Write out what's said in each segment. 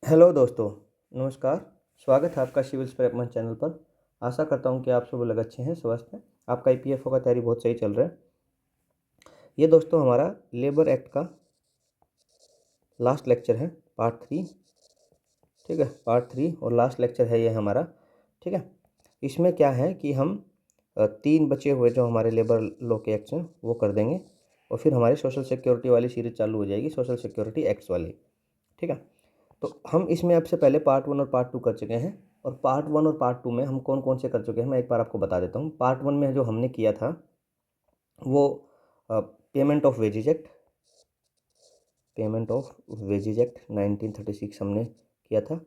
Hello दोस्तों, नमस्कार। स्वागत है आपका सिविल्स प्रेपमन चैनल पर। आशा करता हूं कि आप सब लोग अच्छे हैं, स्वस्थ हैं। आपका ईपीएफओ का तैयारी बहुत सही चल रहा है। ये दोस्तों हमारा लेबर एक्ट का लास्ट लेक्चर है, पार्ट 3। ठीक है, पार्ट 3 और लास्ट लेक्चर है ये हमारा। ठीक है, इसमें क्या है कि हम 3 बचे हुए जो हमारे लेबर लॉ के एक्ट्स हैं वो कर देंगे और फिर हमारी सोशल सिक्योरिटी वाली सीरीज चालू हो जाएगी, सोशल सिक्योरिटी एक्ट्स वाली। ठीक है, तो हम इसमें आपसे पहले पार्ट 1 और पार्ट 2 कर चुके हैं। और पार्ट 1 और पार्ट 2 में हम कौन कौन से कर चुके हैं मैं एक बार आपको बता देता हूँ। पार्ट 1 में जो हमने किया था वो payment of wages act, payment of wages act 1936 हमने किया था।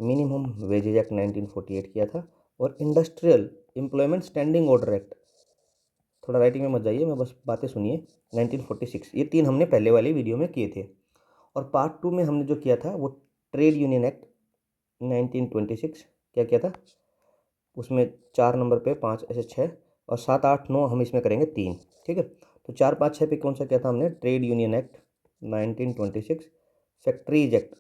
मिनिमम वेजेज एक्ट 1948 किया था। और industrial employment standing order act, थोड़ा राइटिंग में मत जाइए, मैं बस बातें सुनिए, 1946। ये 3 हमने पहले वाली वीडियो में किए थे। और पार्ट 2 में हमने जो किया था वो ट्रेड यूनियन एक्ट 1926 क्या किया था। उसमें 4 नंबर पे 5 ऐसे 6 और 7 8 9 हम इसमें करेंगे 3। ठीक है, तो 4 5 6 पे कौन सा किया था हमने, trade union act 1926, factories act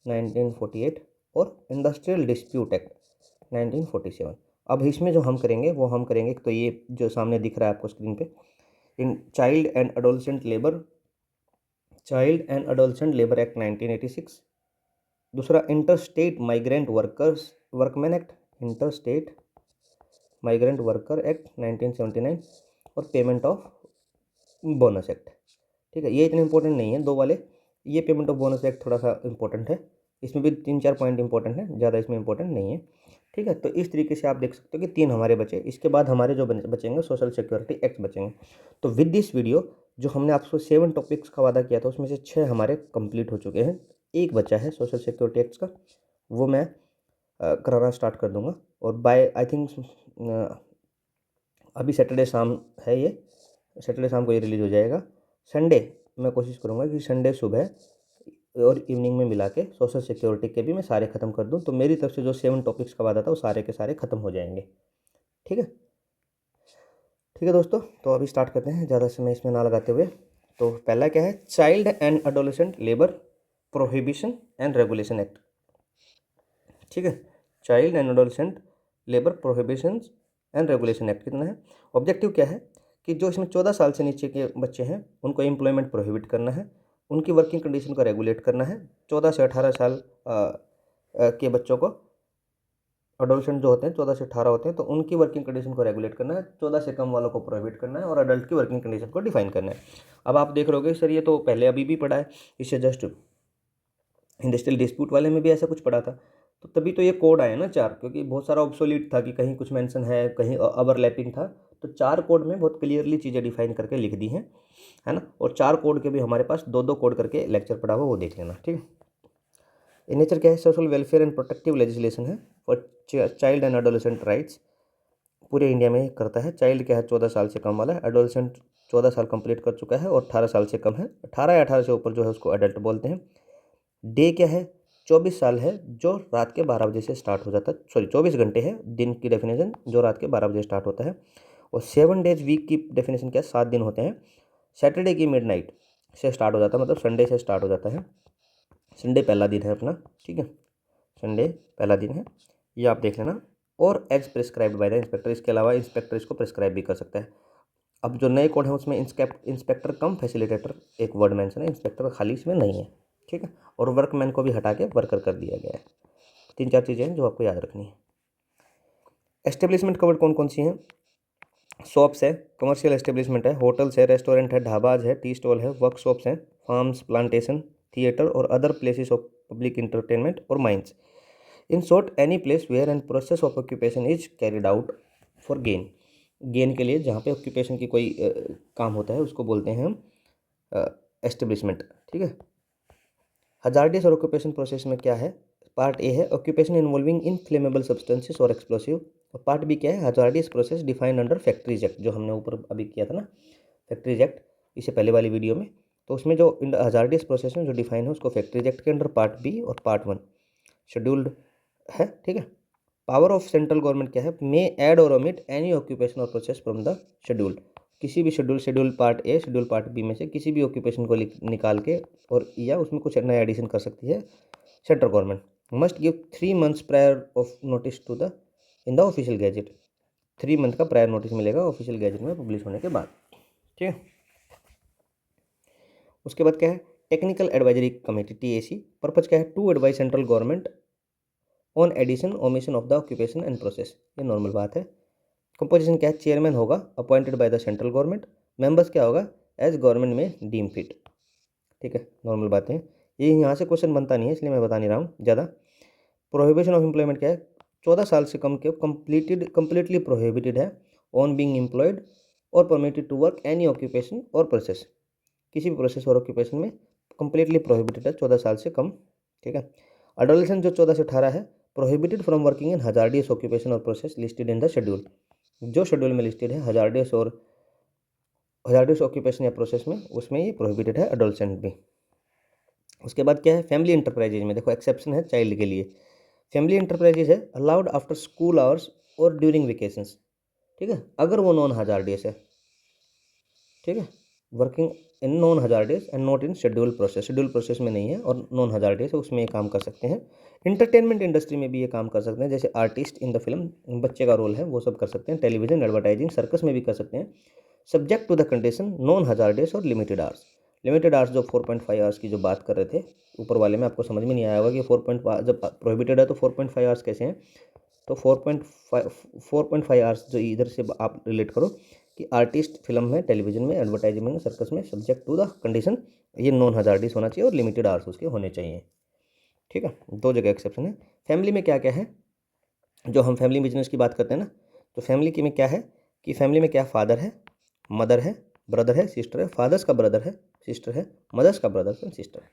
1948 और इंडस्ट्रियल डिस्प्यूट एक्ट 1947। अब इसमें जो हम करेंगे वो हम करेंगे, तो ये जो सामने दिख रहा है आपको स्क्रीन पे, in child and adolescent labour act 1986। दूसरा interstate migrant workman act, interstate migrant worker act 1979 और पेमेंट ऑफ बोनस एक्ट। ठीक है, ये इतने इंपॉर्टेंट नहीं है दो वाले। ये पेमेंट ऑफ बोनस एक्ट थोड़ा सा इंपॉर्टेंट है, इसमें भी 3 4 पॉइंट इंपॉर्टेंट है, ज़्यादा इसमें इंपॉर्टेंट नहीं है। ठीक है, तो इस तरीके से आप देख सकते हो कि 3 हमारे बचे। इसके बाद हमारे जो बचेंगे सोशल सिक्योरिटी एक्ट बचेंगे। तो विद दिस वीडियो जो हमने आपको 7 टॉपिक्स का वादा किया था उसमें से 6 हमारे कंप्लीट हो चुके हैं। एक बचा है सोशल सिक्योरिटी एक्ट का, वो मैं कराना स्टार्ट कर दूंगा। और बाय आई थिंक अभी सैटरडे शाम है ये, सैटरडे शाम को ये रिलीज़ हो जाएगा। संडे मैं कोशिश करूँगा कि संडे सुबह और इवनिंग में मिला के सोशल सिक्योरिटी के भी मैं सारे ख़त्म कर दूँ। तो मेरी तरफ से जो 7 टॉपिक्स का वादा था वो सारे के सारे ख़त्म हो जाएंगे। ठीक है, ठीक है दोस्तों, तो अभी स्टार्ट करते हैं ज़्यादा समय इसमें ना लगाते हुए। तो पहला क्या है, child and adolescent labour prohibition and regulation act. ठीक है, child and adolescent labour prohibition and regulation act कितना है, ऑब्जेक्टिव क्या है कि जो इसमें 14 साल से नीचे के बच्चे हैं उनको एम्प्लॉयमेंट प्रोहिबिट करना है, उनकी वर्किंग कंडीशन को रेगुलेट करना है। 14 से 18 साल के बच्चों को, अडोलसेंट जो होते हैं 14 से 18 होते हैं, तो उनकी वर्किंग कंडीशन को रेगुलेट करना है। 14 से कम वालों को प्रोहिबिट करना है और अडल्ट की वर्किंग कंडीशन को डिफाइन करना है। अब आप देख रहोगे सर ये तो पहले अभी भी पढ़ा है, इससे जस्ट इंडस्ट्रियल डिस्प्यूट वाले में भी ऐसा कुछ पड़ा था। तो तभी तो ये कोड आया ना 4, क्योंकि बहुत सारा ऑब्सोलीट था कि कहीं कुछ मेंशन है, कहीं ओवरलैपिंग था। तो 4 कोड में बहुत क्लियरली चीज़ें डिफाइन करके लिख दी हैं, है ना। और 4 कोड के भी हमारे पास 2 2 कोड करके लेक्चर पड़ा हुआ, वो देख लेना। ठीक है, इन नेचर क्या है, social welfare and protective legislation है for child and adolescent rights. पूरे इंडिया में करता है। चाइल्ड क्या है, 14 साल से कम वाला है। एडोलेसेंट 14 साल कंप्लीट कर चुका है और 18 साल से कम है। 18 या 18 से ऊपर जो है उसको एडल्ट बोलते हैं। डे क्या है, 24 साल है जो रात के 12 बजे से स्टार्ट हो जाता है, सॉरी 24 घंटे है दिन की डेफिनेशन, जो रात के 12 बजे स्टार्ट होता है। और 7 डेज वीक की डेफिनेशन क्या है, 7 दिन होते हैं। सैटरडे की मिडनाइट से स्टार्ट हो जाता है, मतलब संडे से स्टार्ट हो जाता है। संडे पहला दिन है अपना। ठीक है, संडे पहला दिन है, ये आप देख लेना। और as prescribed by the inspector, इसके अलावा इंस्पेक्टर इसको प्रिस्क्राइब भी कर सकता है। अब जो नए कोड हैं उसमें इंस्पेक्टर कम फैसिलिटेटर एक वर्ड मेंशन है, इंस्पेक्टर खाली इसमें नहीं है। ठीक है, और वर्कमैन को भी हटा के वर्कर कर दिया गया है। 3 4 चीज़ें हैं जो आपको याद रखनी है। एस्टेब्लिशमेंट कवर्ड कौन कौन सी हैं, शॉप्स है, कमर्शियल एस्टेब्लिशमेंट है, होटल्स है, रेस्टोरेंट है, ढाबाज है, टी स्टॉल है, वर्कशॉप्स हैं, फार्म्स, प्लांटेशन, थिएटर और other places of public entertainment और mines. In short any place where and process of occupation is carried out for gain. Gain के लिए जहाँ पे ऑक्यूपेशन की कोई काम होता है उसको बोलते हैं हम एस्टेब्लिशमेंट। ठीक है, हजार्डियस और ऑक्यूपेशन प्रोसेस में क्या है, पार्ट ए है occupation involving in flammable substances और एक्सप्लोसिव। और पार्ट बी क्या है, hazardous process defined under factories act, जो हमने ऊपर अभी किया था ना, फैक्ट्रीज एक्ट, इससे पहले वाली वीडियो में। तो उसमें जो हजार्डियस प्रोसेस में जो डिफाइन है उसको फैक्ट्रीज एक्ट के अंडर पार्ट बी और पार्ट 1 शेड्यूल्ड है। ठीक है, पावर ऑफ सेंट्रल गवर्नमेंट क्या है, मे ऐड और ओमिट एनी ऑक्यूपेशन और प्रोसेस फ्रॉम द शेड्यूल्ड। किसी भी schedule part A schedule part B में से किसी भी ऑक्यूपेशन को निकाल के और या उसमें कुछ नया एडिशन कर सकती है central government. Must give 3 months prior of notice to the in the official gazette. 3 month का प्रायर नोटिस मिलेगा ऑफिशियल गैजेट में पब्लिश होने के बाद। ठीक है, उसके बाद क्या है, technical advisory committee TAC। Purpose क्या है, to advise central government on addition omission of the occupation and process. ये नॉर्मल बात है। कंपोजिशन क्या है, चेयरमैन होगा appointed by the central government. Members क्या होगा, एज गवर्नमेंट में डीम फिट। ठीक है, नॉर्मल बातें हैं ये, यहाँ से क्वेश्चन बनता नहीं है इसलिए मैं बता नहीं रहा हूँ ज़्यादा। प्रोहिबिशन ऑफ एम्प्लॉयमेंट क्या है, 14 साल से कम के कंप्लीटली प्रोहिबिटेड है ऑन बीइंग एम्प्लॉयड और permitted to work any occupation और प्रोसेस। किसी भी प्रोसेस और ऑक्यूपेशन में कंप्लीटली प्रोहिबिटेड है 14 साल से कम। ठीक है, एडोलेसेंट जो 14 से 18 है, prohibited from working in hazardous occupation और process listed in the schedule. जो शेड्यूल में लिस्टेड है हजार्डियस ऑक्यूपेशन या प्रोसेस में, उसमें ये प्रोहिबिटेड है एडोलेसेंट भी। उसके बाद क्या है, फैमिली इंटरप्राइजेज में देखो एक्सेप्शन है चाइल्ड के लिए। फैमिली इंटरप्राइजेज है अलाउड आफ्टर स्कूल आवर्स और ड्यूरिंग वेकेशंस। ठीक है, अगर वो नॉन हजार्डियस है। ठीक है, working in non hazardous and not in schedule process में नहीं है और नॉन हजार्डियस है, उसमें ये काम कर सकते हैं। इंटरटेनमेंट इंडस्ट्री में भी ये काम कर सकते हैं, जैसे आर्टिस्ट इन द फिल्म, बच्चे का रोल है वो सब कर सकते हैं। टेलीविजन, एडवर्टाइजिंग, सर्कस में भी कर सकते हैं, subject to the condition non hazardous और लिमिटेड आवर्स। लिमिटेड आवर्स जो 4.5 आवर्स की जो बात कर रहे थे ऊपर वाले में, आपको समझ में नहीं आया होगा कि 4.5 जब प्रोहिबिटेड है तो 4.5 आवर्स कैसे हैं। तो 4.5 आवर्स जो इधर से आप रिलेट करो कि आर्टिस्ट फिल्म में, टेलीविजन में, एडवर्टाइजिंग में, सर्कस में, सब्जेक्ट टू द कंडीशन, ये नॉन हजार्डियस होना चाहिए और लिमिटेड आवर्स उसके होने चाहिए। ठीक है, दो जगह एक्सेप्शन है। फैमिली में क्या क्या है, जो हम फैमिली बिजनेस की बात करते हैं ना, तो फैमिली की में क्या है कि फैमिली में क्या, फादर है, मदर है, ब्रदर है, सिस्टर है। फादर्स का ब्रदर है, सिस्टर है, मदर्स का ब्रदर है, सिस्टर है।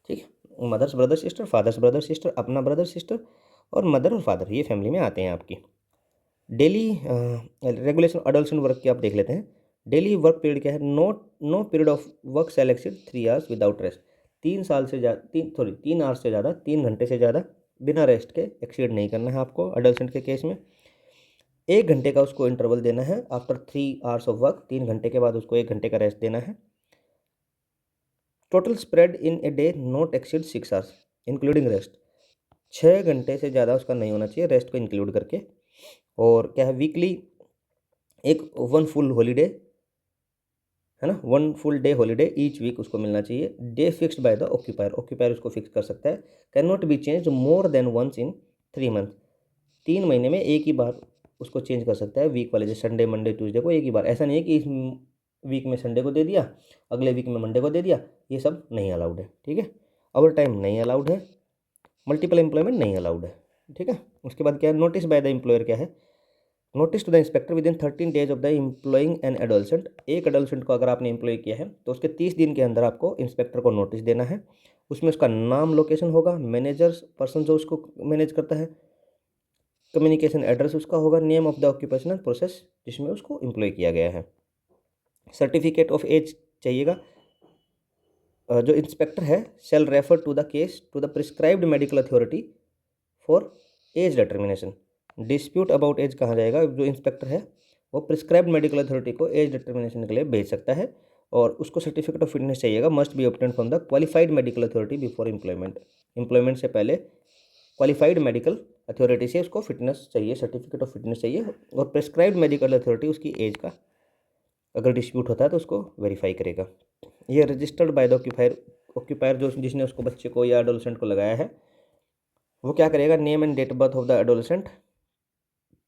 ठीक है, mothers brother sister, fathers brother sister, अपना ब्रदर सिस्टर और मदर और फादर, ये फैमिली में आते हैं आपकी। डेली रेगुलेशन एडोलेसेंट वर्क की आप देख लेते हैं। डेली वर्क पीरियड क्या है, no period of work shall exceed 3 hours without rest. 3 hours से ज़्यादा, 3 घंटे से ज़्यादा बिना रेस्ट के एक्सीड नहीं करना है आपको एडोलेसेंट के केस में। 1 घंटे का उसको इंटरवल देना है आफ्टर 3 hours ऑफ वर्क, 3 घंटे के बाद उसको 1 घंटे का रेस्ट देना है। Total spread in a day not exceed 6 hours including rest. 6 घंटे से ज़्यादा उसका नहीं होना चाहिए रेस्ट को इंक्लूड करके। और क्या है, वीकली एक 1 full हॉलीडे है ना, 1 full day holiday each week उसको मिलना चाहिए। Day fixed by the occupier, occupier उसको फिक्स कर सकता है। Can not be change more than once in 3 months। 3 महीने में एक ही बार उसको चेंज कर सकता है वीक वाले, जैसे संडे, मंडे, ट्यूसडे को एक ही बार। ऐसा नहीं है कि इस वीक में संडे को दे दिया, अगले वीक में मंडे को दे दिया, ये सब नहीं अलाउड है। ठीक है, ओवर टाइम नहीं अलाउड है, मल्टीपल एम्प्लॉयमेंट नहीं अलाउड है। ठीक है, उसके बाद क्या है, नोटिस बाय द एम्प्लॉयर क्या है, notice to the inspector within 13 days of the employing an adolescent. एक एडोलेसेंट को अगर आपने एम्प्लॉय किया है तो उसके 30 दिन के अंदर आपको इंस्पेक्टर को नोटिस देना है। उसमें उसका नाम, लोकेशन होगा, मैनेजर्स पर्सन जो उसको मैनेज करता है, कम्युनिकेशन एड्रेस उसका होगा, name of the occupational process जिसमें उसको एम्प्लॉय किया गया है। सर्टिफिकेट ऑफ एज चाहिएगा। जो इंस्पेक्टर है shall refer to the case to the prescribed medical authority for age determination. Dispute about age कहाँ जाएगा, जो इंस्पेक्टर है वो प्रिस्क्राइब्ड मेडिकल अथॉरिटी को एज डिटर्मिनेशन के लिए भेज सकता है। और उसको सर्टिफिकेट ऑफ फिटनेस चाहिएगा, must be obtained from the qualified medical authority before employment. Employment से पहले क्वालिफाइड मेडिकल अथॉरिटी से उसको फिटनेस चाहिए, सर्टिफिकेट ऑफ फिटनेस चाहिए। और प्रिस्क्राइब्ड मेडिकल अथॉरिटी उसकी एज का अगर डिस्प्यूट होता है तो उसको वेरीफाई करेगा। ये रजिस्टर्ड बाय द ऑक्यूपायर जो जिसने उसको बच्चे को या एडोलेसेंट को लगाया है, वो क्या करेगा, name and date birth of the adolescent,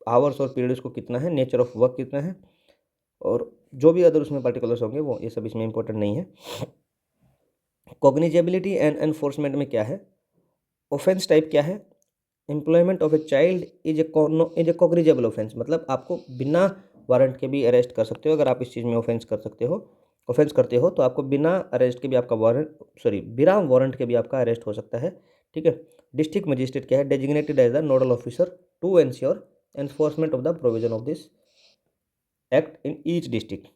hours और पीरियड उसको कितना है, नेचर ऑफ वर्क कितना है, और जो भी अदर उसमें पर्टिकुलर्स होंगे वो ये सब इसमें इंपॉर्टेंट नहीं है। कॉग्निजेबिलिटी एंड एनफोर्समेंट में क्या है, ऑफेंस टाइप क्या है, employment of a child is a cognizable offence, मतलब आपको बिना वारंट के भी अरेस्ट कर सकते हो। अगर आप इस चीज़ में ऑफेंस करते हो तो आपको बिना अरेस्ट के भी आपका बिना वारंट के भी आपका अरेस्ट हो सकता है। ठीक है, डिस्ट्रिक्ट मजिस्ट्रेट क्या है, designated as the nodal officer to ensure enforcement of the provision of this act in each district.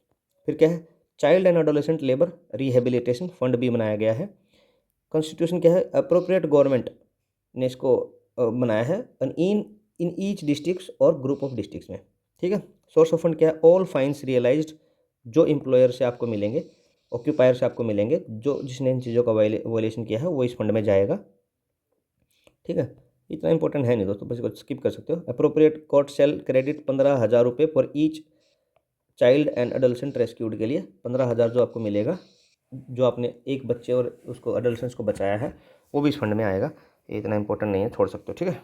फिर क्या है, child and adolescent labour rehabilitation fund भी बनाया गया है। कॉन्स्टिट्यूशन क्या है, अप्रोप्रिएट गवर्नमेंट ने इसको बनाया है इन ईच डिस्ट्रिक्ट्स और ग्रुप ऑफ डिस्ट्रिक्ट्स में। ठीक है। सोर्स ऑफ फंड क्या है, ऑल फाइन्स रियलाइज्ड, जो एम्प्लॉयर से आपको मिलेंगे, ऑक्यूपायर से आपको मिलेंगे, जो जिसने इन चीज़ों का वायलेशन किया है वो इस फंड में जाएगा। ठीक है, इतना इंपॉर्टेंट है नहीं दोस्तों, बस इसको स्किप कर सकते हो। अप्रोप्रिएट कोर्ट सेल क्रेडिट 15,000 रुपये for each child and adolescent rescued के लिए 15,000 जो आपको मिलेगा, जो आपने एक बच्चे और उसको अडल्सेंट्स को बचाया है, वो भी इस फंड में आएगा। ये इतना इंपॉर्टेंट नहीं है, छोड़ सकते हो। ठीक है,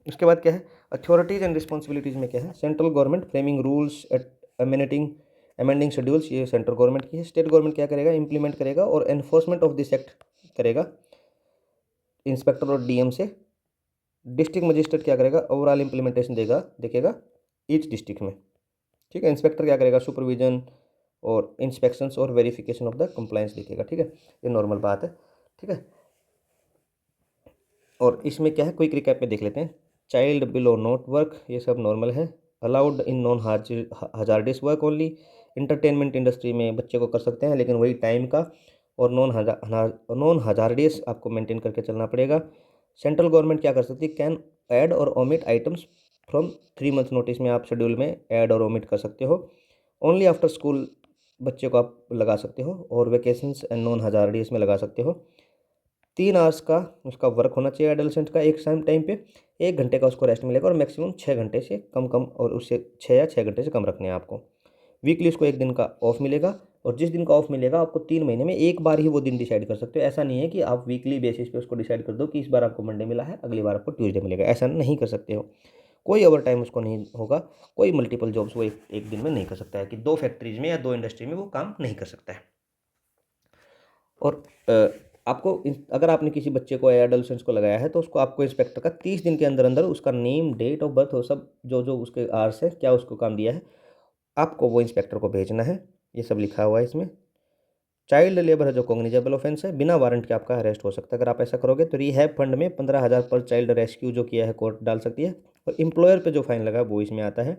उसके बाद क्या है, अथॉरिटीज़ एंड रिस्पॉन्सिबिलिटीज़ में क्या है, central government framing rules amending schedules, ये सेंट्रल गवर्नमेंट की है। स्टेट गवर्नमेंट क्या करेगा, इंप्लीमेंट करेगा और एनफोर्समेंट ऑफ दिस एक्ट करेगा इंस्पेक्टर और डीएम से। डिस्ट्रिक्ट मजिस्ट्रेट क्या करेगा, ओवरऑल इंप्लीमेंटेशन देखेगा ईच डिस्ट्रिक्ट में। ठीक है, इंस्पेक्टर क्या करेगा, सुपरविजन और इंस्पेक्शंस और वेरिफिकेशन ऑफ द कंप्लायंस देखेगा। ठीक है, ये नॉर्मल बात है। ठीक है, और इसमें क्या है, क्विक रिकैप में देख लेते हैं। चाइल्ड बिलो नॉट वर्क, ये सब नॉर्मल है। Allowed in non hazardous work only, entertainment industry में बच्चे को कर सकते हैं लेकिन वही टाइम का, और नॉन हजार्डियस आपको मेंटेन करके चलना पड़ेगा। सेंट्रल गवर्नमेंट क्या कर सकती है, कैन ऐड और omit items from 3 month notice में, आप शेड्यूल में ऐड और ओमिट कर सकते हो। ओनली आफ्टर स्कूल बच्चे को आप लगा सकते हो, और वेकेशंस एंड नॉन हजार्डियस में लगा सकते हो। 3 आवर्स का उसका वर्क होना चाहिए एडोलेसेंट का एक टाइम पे, 1 घंटे का उसको रेस्ट मिलेगा, और मैक्सिमम 6 घंटे से कम और उससे 6 या 6 घंटे से कम रखने हैं आपको। वीकली उसको 1 दिन का ऑफ मिलेगा, और जिस दिन का ऑफ मिलेगा आपको 3 महीने में एक बार ही वो दिन डिसाइड कर सकते हो। ऐसा नहीं है कि आप वीकली बेसिस पे उसको डिसाइड कर दो कि इस बार आपको मंडे मिला है, अगली बार आपको ट्यूसडे मिलेगा, ऐसा नहीं कर सकते हो। कोई ओवर टाइम उसको नहीं होगा, कोई मल्टीपल जॉब्स वो एक दिन में नहीं कर सकता है, कि 2 फैक्ट्रीज में या 2 इंडस्ट्री में वो काम नहीं कर सकता है। और आपको अगर आपने किसी बच्चे को या एडोलेसेंस को लगाया है तो उसको आपको इंस्पेक्टर का 30 दिन के अंदर अंदर उसका नेम, डेट ऑफ बर्थ, वो सब जो उसके आर्स है, क्या उसको काम दिया है, आपको वो इंस्पेक्टर को भेजना है। ये सब लिखा हुआ है इसमें। चाइल्ड लेबर है जो कॉग्निजेबल ऑफेंस है, बिना वारंट के आपका अरेस्ट हो सकता है अगर आप ऐसा करोगे। तो रिहैब फंड में 15,000 पर चाइल्ड रेस्क्यू जो किया है कोर्ट डाल सकती है, और एम्प्लॉयर पे जो फाइन लगा है वो इसमें आता है।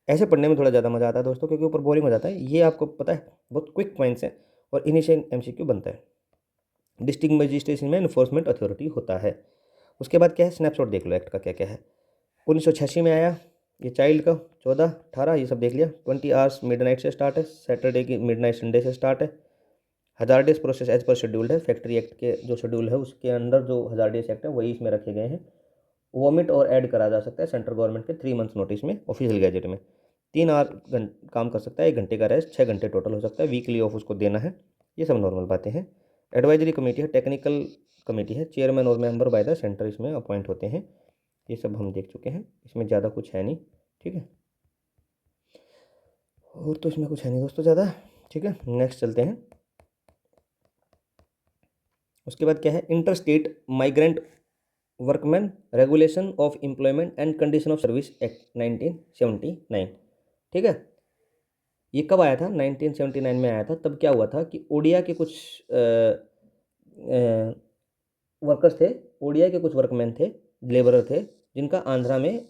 ऐसे पढ़ने में थोड़ा ज़्यादा मज़ा आता है दोस्तों, क्योंकि ऊपर बोरिंग हो जाता है। ये आपको पता है बहुत क्विक पॉइंट्स हैं, और इन्हीं से एमसीक्यू बनता है। डिस्ट्रिक्ट मजिस्ट्रेशन में इन्फोर्समेंट अथॉरिटी होता है। उसके बाद क्या है, स्नैपशॉट देख लो एक्ट का क्या क्या है। 1986 में आया ये चाइल्ड का, 14, 18 ये सब देख लिया। 20 आवर्स मिडनाइट से स्टार्ट है, सैटरडे की मिडनाइट संडे से स्टार्ट है। Hazardous process as per scheduled है, फैक्ट्री एक्ट के जो शेड्यूल है उसके अंदर जो हजार्डियस एक्ट है वही इसमें रखे गए हैं। वॉमिट और ऐड करा जा सकता है सेंट्रल गवर्नमेंट के 3 मंथ्स नोटिस में ऑफिशियल गैजेट में। 3 आवर काम कर सकता है, 1 घंटे का रेस्ट, 6 घंटे टोटल हो सकता है, वीकली ऑफ उसको देना है। ये सब नॉर्मल बातें हैं। एडवाइजरी कमेटी है, टेक्निकल कमेटी है, चेयरमैन और मेंबर बाय द सेंटर इसमें अपॉइंट होते हैं। ये सब हम देख चुके हैं, इसमें ज़्यादा कुछ है नहीं। ठीक है, और तो इसमें कुछ है नहीं दोस्तों ज़्यादा। ठीक है, नेक्स्ट चलते हैं। उसके बाद क्या है, inter state migrant workman regulation of employment and condition of service act 1979। ठीक है, ये कब आया था, 1979 में आया था। तब क्या हुआ था कि ओडिया के कुछ वर्कर्स थे, ओडिया के कुछ वर्कमैन थे, लेबरर थे, जिनका आंध्रा में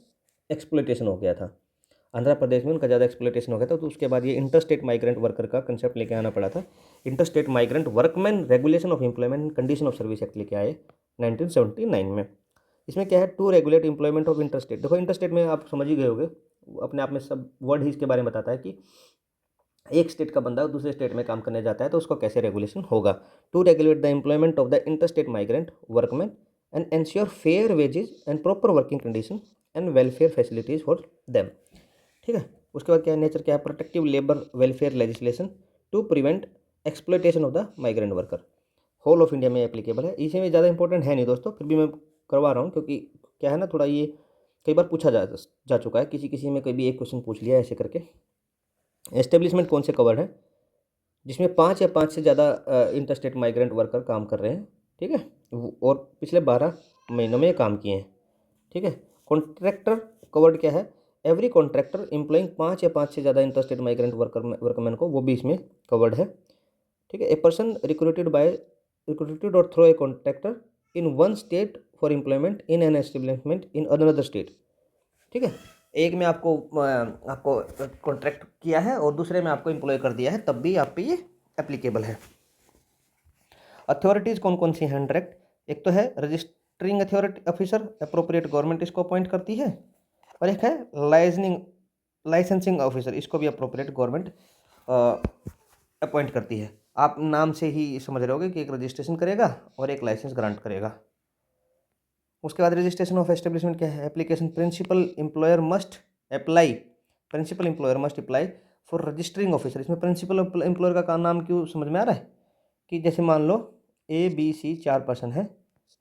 एक्सप्लोइटेशन हो गया था। आंध्र प्रदेश में उनका ज़्यादा एक्सप्लोइटेशन हो गया था, तो उसके बाद ये इंटर स्टेट माइग्रेंट वर्कर का कंसेप्ट लेके आना पड़ा था। Inter state migrant workman regulation of employment and condition of service act लेके आए 1979 में। इसमें क्या है, to regulate employment of inter state. देखो इंटर स्टेट में आप समझ ही गए होगे, अपने आप में सब वर्ड ही इसके बारे में बताता है कि एक स्टेट का बंदा दूसरे स्टेट में काम करने जाता है तो उसको कैसे रेगुलेशन होगा। To regulate the employment of the inter state migrant workman and ensure fair wages and proper working condition and welfare facilities for them. ठीक है, उसके बाद क्या है, नेचर क्या है, protective labour welfare legislation to prevent exploitation of the migrant worker, whole of India में applicable है। इसी में ज़्यादा इंपॉर्टेंट है नहीं दोस्तों, फिर भी मैं करवा रहा हूँ, क्योंकि क्या है ना, थोड़ा ये कई बार पूछा जा चुका है, किसी में कभी एक क्वेश्चन पूछ लिया ऐसे करके। एस्टेब्लिशमेंट कौन से कवर्ड है, जिसमें 5 या 5 से ज़्यादा इंटरस्टेट माइग्रेंट वर्कर काम कर रहे हैं। ठीक है, और पिछले 12 महीनों में ये काम किए हैं। ठीक है, कॉन्ट्रैक्टर कवर्ड क्या है, एवरी कॉन्ट्रैक्टर एम्प्लॉइंग 5 या 5 से ज़्यादा इंटरस्टेट माइग्रेंट वर्कमैन को, वो भी इसमें कवर्ड है। ठीक है, ए पर्सन रिक्रूटेड और through a contractor in one state for employment in an establishment in another state. ठीक है, एक में आपको कॉन्ट्रैक्ट किया है और दूसरे में आपको एम्प्लॉय कर दिया है, तब भी आप पे ये एप्लीकेबल है। अथॉरिटीज़ कौन कौन सी हैं डायरेक्ट, एक तो है registering authority officer, appropriate government इसको अपॉइंट करती है, और एक है लाइजनिंग लाइसेंसिंग ऑफिसर, इसको भी अप्रोप्रिएट गवर्नमेंट अपॉइंट करती है। आप नाम से ही समझ रहे होगे कि एक रजिस्ट्रेशन करेगा और एक लाइसेंस ग्रांट करेगा। उसके बाद रजिस्ट्रेशन ऑफ एस्टेब्लिशमेंट क्या है? Application principal employer must apply, principal employer must apply for registering officer. इसमें प्रिंसिपल एम्प्लॉयर का नाम क्यों समझ में आ रहा है कि जैसे मान लो ABC 4 पर्सन है,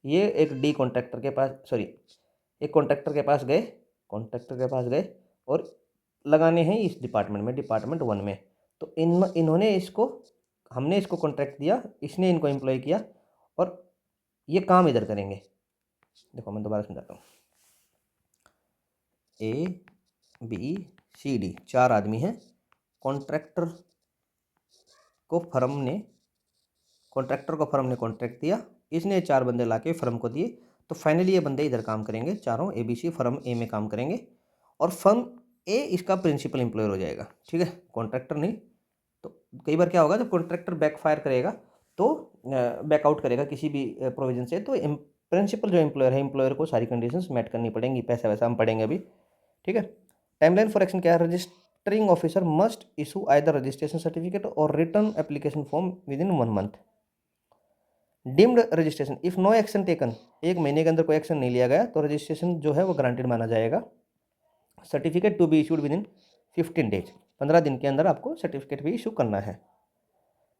ये एक डी कॉन्ट्रैक्टर के पास, सॉरी, एक कॉन्ट्रैक्टर के पास गए, कॉन्ट्रैक्टर के पास गए और लगाने हैं इस डिपार्टमेंट में, डिपार्टमेंट 1 में। तो इन्होंने इसको, हमने इसको कॉन्ट्रैक्ट दिया, इसने इनको एम्प्लॉय किया और ये काम इधर करेंगे। देखो मैं दोबारा समझाता हूँ। ABCD 4 आदमी हैं, कॉन्ट्रैक्टर को फर्म ने, कॉन्ट्रैक्टर को फर्म ने कॉन्ट्रैक्ट दिया, इसने 4 बंदे लाके फर्म को दिए, तो फाइनली ये बंदे इधर काम करेंगे, चारों ABC फर्म A में काम करेंगे और फर्म A इसका प्रिंसिपल एम्प्लॉयर हो जाएगा। ठीक है, कॉन्ट्रैक्टर नहीं। तो कई बार क्या होगा, जब कॉन्ट्रैक्टर बैकफायर करेगा तो बैकआउट करेगा किसी भी प्रोविजन से, तो प्रिंसिपल जो एम्प्लॉयर है, एम्प्लॉयर को सारी कंडीशंस मेट करनी पड़ेंगी। पैसा वैसा हम पढ़ेंगे अभी। ठीक है, टाइमलाइन फॉर एक्शन क्या है? Registering officer must issue either registration certificate और return application form within 1 month. Deemed registration, if no action taken, 1 महीने के अंदर कोई एक्शन नहीं लिया गया तो रजिस्ट्रेशन जो है वो ग्रांटेड माना जाएगा। Certificate to be issued within 15 days, 15 दिन के अंदर आपको सर्टिफिकेट भी इशू करना है।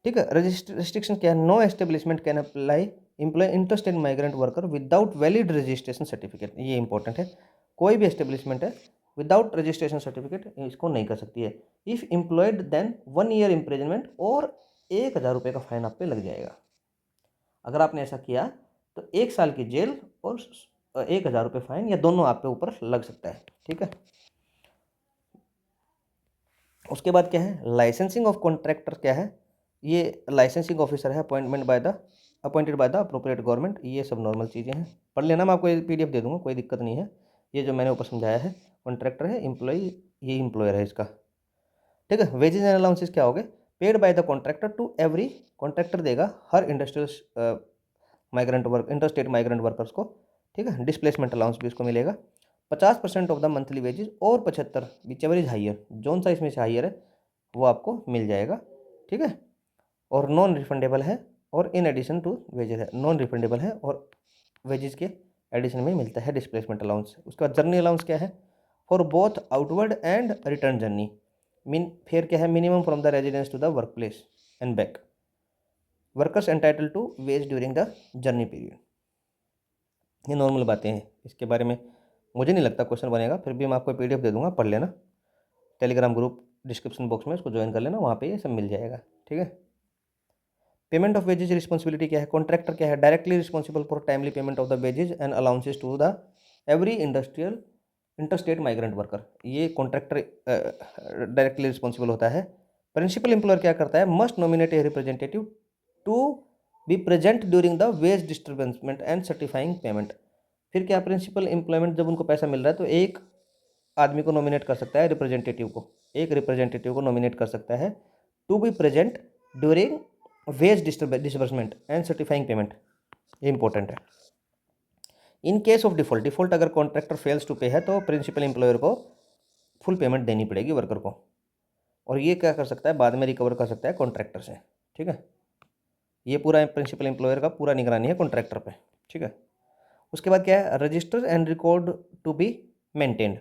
ठीक है, रिस्ट्रिक्शन क्या है? No establishment can apply employ interstate migrant worker without valid registration certificate. ये इंपॉर्टेंट है, कोई भी एस्टेब्लिशमेंट है विदाउट रजिस्ट्रेशन सर्टिफिकेट इसको नहीं कर सकती है। If employed then 1 year imprisonment और 1000 रुपये का फाइन आप पे लग जाएगा। अगर आपने ऐसा किया तो 1 साल की जेल और 1000 रुपये फाइन, या दोनों आप पे ऊपर लग सकता है। ठीक है, उसके बाद क्या है? लाइसेंसिंग ऑफ कॉन्ट्रैक्टर क्या है? ये लाइसेंसिंग ऑफिसर है appointed by the appropriate government. ये सब नॉर्मल चीज़ें हैं, पढ़ लेना, मैं आपको PDF दे दूंगा, कोई दिक्कत नहीं है। ये जो मैंने ऊपर समझाया है, कॉन्ट्रैक्टर है, एम्प्लॉय, ये एम्प्लॉयर है इसका। ठीक है, वेजेज एंड अलाउंसेस क्या हो गए? Paid by the contractor to every, contractor देगा हर industrial migrant work, interstate migrant workers को। ठीक है, डिस्प्लेसमेंट अलाउंस भी उसको मिलेगा। 50% ऑफ द मंथली वेजेज और 75 which ever is higher, zone सा इसमें से हाइयर है वो आपको मिल जाएगा। ठीक है, और नॉन रिफंडेबल है, और इन एडिशन टू वेजेज है, नॉन रिफंडेबल है और वेजेज के एडिशन में मिलता है डिस्प्लेसमेंट अलाउंस। उसके बाद जर्नी अलाउंस क्या है? For both outward and return journey. फिर क्या है? Minimum from the residence to the work place and back. Workers entitle to wage during the journey period. ये नॉर्मल बातें हैं, इसके बारे में मुझे नहीं लगता क्वेश्चन बनेगा, फिर भी मैं आपको PDF दे दूंगा, पढ़ लेना। टेलीग्राम ग्रुप डिस्क्रिप्शन बॉक्स में उसको ज्वाइन कर लेना, वहाँ पे ये सब मिल जाएगा। ठीक है, पेमेंट ऑफ वेजेज रिस्पॉन्सिबिलिटी क्या है? कॉन्ट्रैक्टर क्या है? Directly responsible for timely payment of the wages and allowances to the every interstate migrant worker. ये कॉन्ट्रैक्टर डायरेक्टली रिस्पॉन्सिबल होता है। प्रिंसिपल एम्प्लॉयर क्या करता है? Must nominate a representative to be present during the wage disbursement and certifying payment. फिर क्या? Principal employment, जब उनको पैसा मिल रहा है तो एक आदमी को नॉमिनेट कर सकता है, रिप्रेजेंटेटिव को, एक रिप्रेजेंटेटिव को नॉमिनेट कर सकता है to be present during wage disbursement and certifying payment. ये इंपॉर्टेंट है। In case of default, default अगर कॉन्ट्रैक्टर फेल्स टू पे है तो प्रिंसिपल एम्प्लॉयर को फुल पेमेंट देनी पड़ेगी वर्कर को, और ये क्या कर सकता है? बाद में रिकवर कर सकता है कॉन्ट्रैक्टर से। ठीक है, ये पूरा प्रिंसिपल एम्प्लॉयर का पूरा निगरानी है कॉन्ट्रैक्टर पे। ठीक है, उसके बाद क्या है? Register and record to be maintained.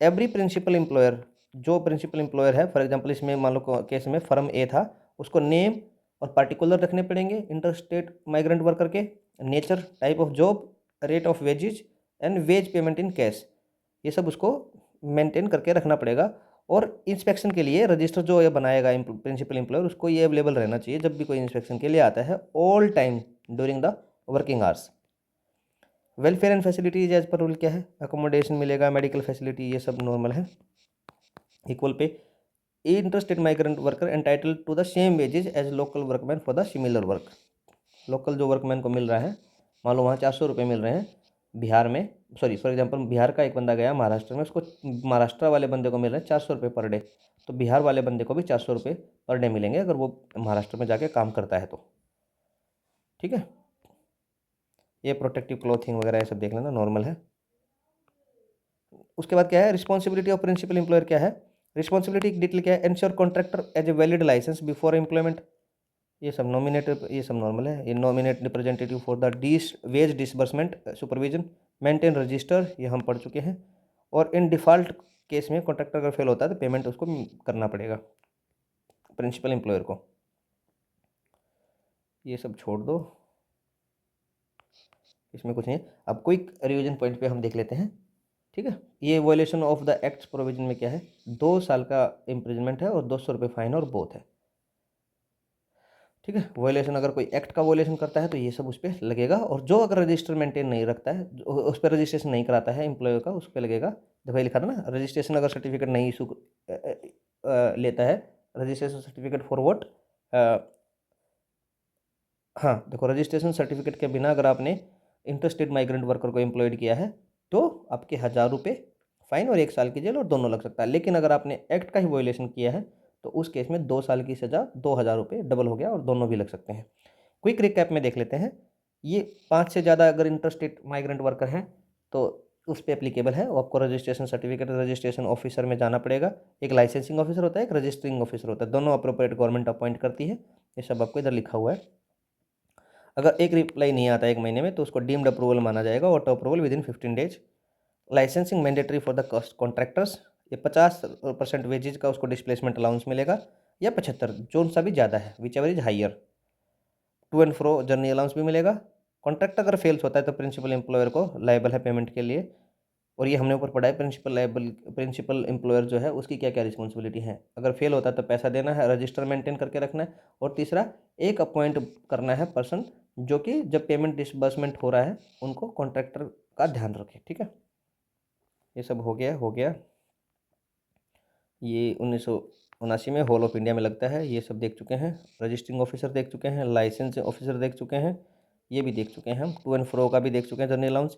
Every principal employer, जो प्रिंसिपल एम्प्लॉयर है, फॉर एग्जांपल इसमें मान लो केस में फर्म A था, उसको नेम और पार्टिकुलर रखने पड़ेंगे इंटरस्टेट माइग्रेंट वर्कर के, nature, type of job, rate of wages and wage payment in cash, ये सब उसको मेंटेन करके रखना पड़ेगा। और इंस्पेक्शन के लिए रजिस्टर जो ये बनाएगा प्रिंसिपल एम्प्लॉयर, उसको ये अवेलेबल रहना चाहिए जब भी कोई इंस्पेक्शन के लिए आता है, all time during the working hours. Welfare and facilities as per rule क्या है? अकोमोडेशन मिलेगा, मेडिकल फैसिलिटी, ये सब नॉर्मल है। Equal pay, interstate migrant worker entitle to the same wages as local workman for the similar work. Local जो workman को मिल रहा है, मान लो वहाँ 400 रुपये मिल रहे हैं बिहार में, सॉरी फॉर एग्जांपल बिहार का एक बंदा गया महाराष्ट्र में, उसको महाराष्ट्र वाले बंदे को मिल रहे हैं 400 रुपये पर डे, तो बिहार वाले बंदे को भी 400 रुपये पर डे मिलेंगे अगर वो महाराष्ट्र में जाके काम करता है तो। ठीक है, ये प्रोटेक्टिव क्लॉथिंग वगैरह ये सब देख लेना, नॉर्मल है। उसके बाद क्या है, रिस्पॉन्सिबिलिटी ऑफ प्रिंसिपल एम्प्लॉयर क्या है, रिस्पॉन्सिबिलिटी डिटेल क्या है, ensure contractor as a valid licence before employment, ये सब नॉमिनेट, ये सब नॉर्मल है, ये nominate representative for the wage disbursement supervision, maintain register, ये हम पढ़ चुके हैं, और इन डिफ़ॉल्ट केस में कॉन्ट्रैक्टर अगर फेल होता है तो पेमेंट उसको करना पड़ेगा प्रिंसिपल एम्प्लॉयर को। ये सब छोड़ दो, इसमें कुछ नहीं। अब क्विक रिवीजन पॉइंट पे हम देख लेते हैं, ठीक है। ये violation of the act provision में क्या है, 2 साल का इम्प्रिजमेंट है और 200 रुपये फाइन और बोथ है, ठीक है। वायलेशन अगर कोई एक्ट का वायलेशन करता है तो ये सब उस पर लगेगा, और जो अगर रजिस्टर मेंटेन नहीं रखता है, उस पर रजिस्ट्रेशन नहीं कराता है एम्प्लॉय का, उस पर लगेगा। देखो ये लिखा था ना, रजिस्ट्रेशन अगर सर्टिफिकेट नहीं इशू लेता है, रजिस्ट्रेशन सर्टिफिकेट फॉर वोट, हाँ देखो, रजिस्ट्रेशन सर्टिफिकेट के बिना अगर आपने इंटरेस्टेड माइग्रेंट वर्कर को एम्प्लॉयड किया है तो आपके 1000 रुपये फाइन और 1 साल की जेल और दोनों लग सकता है। लेकिन अगर आपने एक्ट का ही वायलेशन किया है तो उस केस में 2 साल की सज़ा, 2000 रुपये डबल हो गया और दोनों भी लग सकते हैं। क्विक रिकैप में देख लेते हैं, ये 5 से ज़्यादा अगर इंटरेस्टेड माइग्रेंट वर्कर हैं तो उस पर एप्लीकेबल है। वो आपको रजिस्ट्रेशन सर्टिफिकेट रजिस्ट्रेशन ऑफिसर में जाना पड़ेगा, एक लाइसेंसिंग ऑफिसर होता है, एक रजिस्टरिंग ऑफिसर होता है, दोनों अप्रोप्रिएट गवर्नमेंट अपॉइंट करती है। ये सब आपको इधर लिखा हुआ है। अगर एक रिप्लाई नहीं आता 1 महीने में तो उसको डीम्ड अप्रूवल माना जाएगा, auto approval with in 15 days. Licensing mandatory for the contractors, ये 50% वेजेज का उसको डिस्प्लेसमेंट अलाउंस मिलेगा, या 75, जो सा भी ज़्यादा है, whichever is higher. To and fro journey allowance भी मिलेगा। कॉन्ट्रैक्ट अगर फेल्स होता है तो प्रिंसिपल एम्प्लॉयर को लायबल है पेमेंट के लिए, और ये हमने ऊपर पढ़ा है प्रिंसिपल एम्प्लॉयर जो है उसकी क्या क्या रिस्पॉन्सिबिलिटी है। अगर फेल होता है तो पैसा देना है, रजिस्टर मेंटेन करके रखना है, और तीसरा एक अपॉइंट करना है पर्सन जो कि जब पेमेंट डिसबर्समेंट हो रहा है उनको कॉन्ट्रैक्टर का ध्यान रखे, ठीक है। ये सब हो गया। ये 1979 में होल ऑफ इंडिया में लगता है, ये सब देख चुके हैं। रजिस्टरिंग ऑफिसर देख चुके हैं, लाइसेंस ऑफिसर देख चुके हैं, ये भी देख चुके हैं हम। टू एंड फ्रो का भी देख चुके हैं, जर्नी अलाउंस।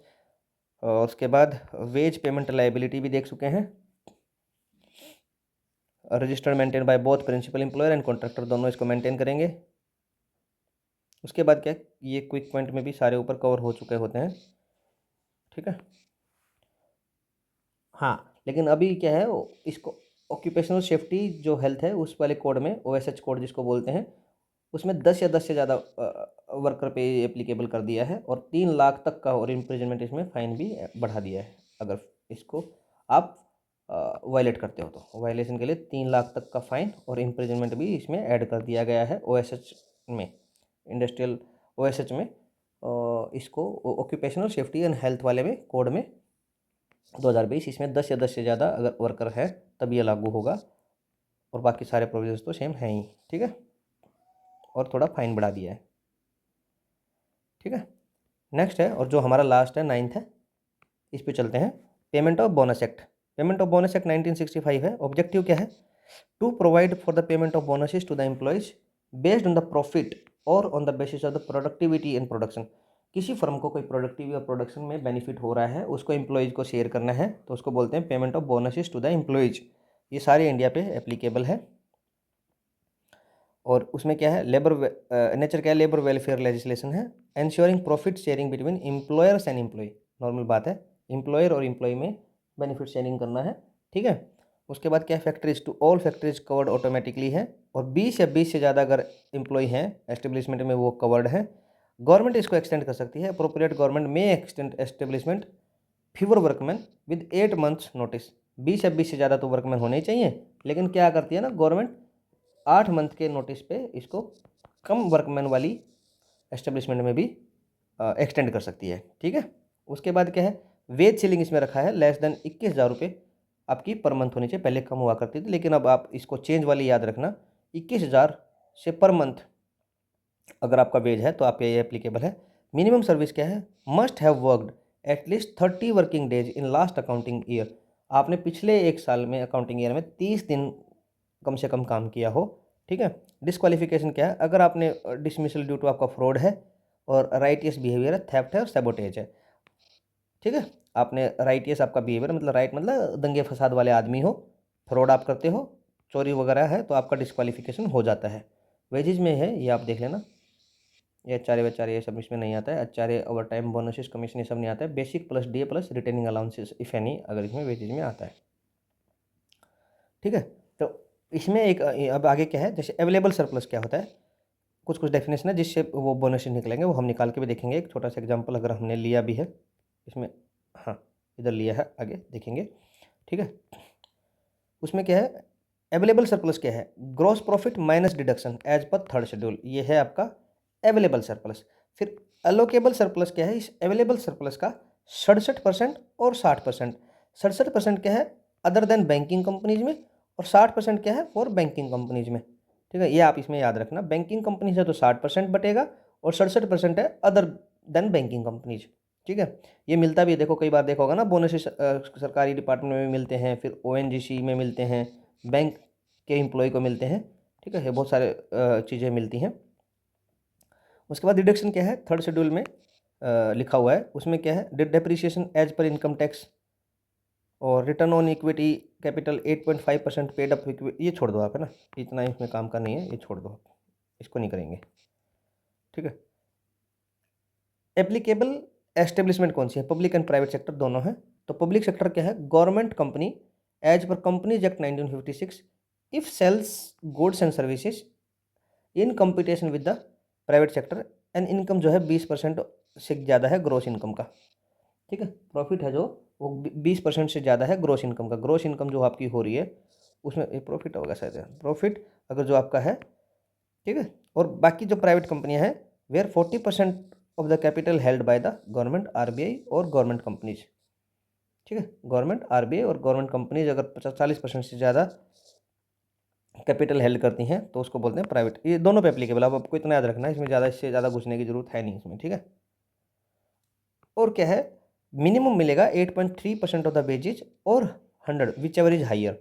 और उसके बाद वेज पेमेंट लायबिलिटी भी देख चुके हैं। Registered maintain by both principal employer and contractor, दोनों इसको मेंटेन करेंगे। उसके बाद क्या, ये क्विक पॉइंट में भी सारे ऊपर कवर हो चुके होते हैं, ठीक है। हाँ, लेकिन अभी क्या है, इसको ऑक्यूपेशनल सेफ्टी जो हेल्थ है उस वाले कोड में, OSH कोड जिसको बोलते हैं, उसमें 10 या 10 से ज़्यादा वर्कर पे एप्लीकेबल कर दिया है, और 3 लाख तक का और इम्प्रिजनमेंट इसमें फ़ाइन भी बढ़ा दिया है अगर इसको आप वायलेट करते हो तो। वायलेशन के लिए 3 लाख तक का फ़ाइन और इम्प्रिजनमेंट भी इसमें ऐड कर दिया गया है OSH में, इंडस्ट्रियल OSH में। इसको ऑक्यूपेशनल सेफ्टी एंड हेल्थ वाले में कोड में 2020, इसमें 10 या 10 से ज़्यादा अगर वर्कर है तब ये लागू होगा, और बाकी सारे प्रोविजंस तो सेम हैं ही, ठीक है। और थोड़ा फाइन बढ़ा दिया है, ठीक है। नेक्स्ट है, और जो हमारा लास्ट है 9th है, इस पे चलते हैं। Payment of bonus act. Payment of bonus act 1965 है। ऑब्जेक्टिव क्या है, to provide for the payment of bonuses to the employees based on the profit और on the basis of the productivity in production. किसी firm को कोई productive या production में benefit हो रहा है, उसको एम्प्लॉयज़ को शेयर करना है, तो उसको बोलते हैं payment of bonuses to the employees. ये सारे इंडिया पे एप्लीकेबल है। और उसमें क्या है, लेबर नेचर क्या है, लेबर वेलफेयर लेजिस्लेशन है। Ensuring profit sharing between employers and employ, normal बात है, एम्प्लॉयर और एम्प्लॉय में बेनिफिट शेयरिंग करना है, ठीक है। उसके बाद क्या है, factories to all factories covered automatically है, और 20 या 20 से ज़्यादा अगर एम्प्लॉय हैं एस्टेब्लिशमेंट में वो कवर्ड है। गवर्नमेंट इसको एक्सटेंड कर सकती है, अप्रोप्रिएट गवर्नमेंट में extend establishment fever workman with 8 months notice. 20 या 20 से ज़्यादा तो वर्कमैन होने ही चाहिए, लेकिन क्या करती है ना गवर्नमेंट, 8 मंथ के नोटिस पे इसको कम वर्कमैन वाली एस्टेब्लिशमेंट में भी एक्सटेंड कर सकती है, ठीक है। उसके बाद क्या है, वेज सीलिंग इसमें रखा है, लेस देन 21,000 रुपये आपकी पर मंथ होनी चाहिए। पहले कम हुआ करती थी, लेकिन अब आप इसको चेंज वाली याद रखना, 21,000 से पर मंथ अगर आपका वेज है तो आपके ये एप्लीकेबल है। मिनिमम सर्विस क्या है, must have worked at least 30 working days in last accounting year. आपने पिछले 1 साल में अकाउंटिंग ईयर में 30 दिन कम से कम काम किया हो, ठीक है। डिस्क्वालिफिकेशन क्या है, अगर आपने डिसमिसल ड्यू टू आपका फ्रॉड है और राइटियस बिहेवियर है, थेफ्ट है और सैबोटेज है, ठीक है। आपने राइटियस आपका बिहेवियर मतलब राइट मतलब दंगे फसाद वाले आदमी हो, फ्रॉड आप करते हो, चोरी वगैरह है, तो आपका डिस्क्वालिफिकेशन हो जाता है। वेजेज में है ये आप देख लेना। ये HRA ये सब इसमें नहीं आता है। HRA, over time, bonuses, commission ये सब नहीं आता है। Basic plus DA plus retaining allowances if any अगर इसमें वेजेज में आता है। ठीक है, तो इसमें एक अब आगे क्या है, जैसे अवेलेबल सरप्लस क्या होता है, कुछ कुछ डेफिनेशन है जिससे वो बोनसेस निकलेंगे, वो हम निकाल के भी देखेंगे। एक छोटा सा एग्जांपल अगर हमने लिया भी है इसमें, हाँ इधर लिया है, आगे देखेंगे। ठीक है, उसमें क्या है, अवेलेबल सरप्लस क्या है, gross profit minus deduction as per third schedule, ये है आपका अवेलेबल सरप्लस। फिर अलोकेबल सरप्लस क्या है, इस अवेलेबल सरप्लस का 67% और 60%। 67% क्या है अदर देन बैंकिंग कंपनीज में, और 60% क्या है फॉर बैंकिंग कंपनीज में। ठीक है, ये आप इसमें याद रखना, बैंकिंग कंपनीज है तो 60% बटेगा, और 67% है अदर देन बैंकिंग कंपनीज। ठीक है, ये मिलता भी है, देखो कई बार देखा होगा ना, बोनसेस सरकारी डिपार्टमेंट में मिलते हैं, फिर ONGC में मिलते हैं, बैंक के एम्प्लॉय को मिलते हैं। ठीक है, ये बहुत सारे चीज़ें मिलती हैं। उसके बाद डिडक्शन क्या है, थर्ड शेड्यूल में लिखा हुआ है, उसमें क्या है, depreciation as per income tax, और return on equity capital 8.5% paid up equity, ये छोड़ दो आप, है ना, इतना इसमें काम का नहीं है, ये छोड़ दो, इसको नहीं करेंगे। ठीक है, एप्लीकेबल एस्टेब्लिशमेंट कौन सी है, पब्लिक एंड प्राइवेट सेक्टर दोनों है। तो पब्लिक सेक्टर क्या है, government company as per companies act 1956 if sells goods and services in competition with the private sector and income जो है 20% से ज़्यादा है ग्रोस इनकम का। ठीक है, प्रॉफिट है जो वो 20% से ज़्यादा है ग्रोस इनकम का। ग्रोस इनकम जो आपकी हो रही है उसमें प्रॉफिट होगा शायद, प्रॉफिट अगर जो आपका है, ठीक है, और बाकी जो प्राइवेट कंपनियां हैं where 40% of the capital held by the government, RBI और गवर्नमेंट कंपनीज। ठीक है, गवर्नमेंट, RBI और गवर्नमेंट कंपनीज अगर 40% से ज़्यादा कैपिटल हेल्ड करती हैं तो उसको बोलते हैं प्राइवेट। ये दोनों पे एप्लीकेबल, अब आपको इतना याद रखना है, इसमें ज़्यादा इससे ज़्यादा घुसने की जरूरत है नहीं इसमें। ठीक है, और क्या है, मिनिमम मिलेगा 8.3% ऑफ द वेजेज और 100 विच एवर इज हाइयर।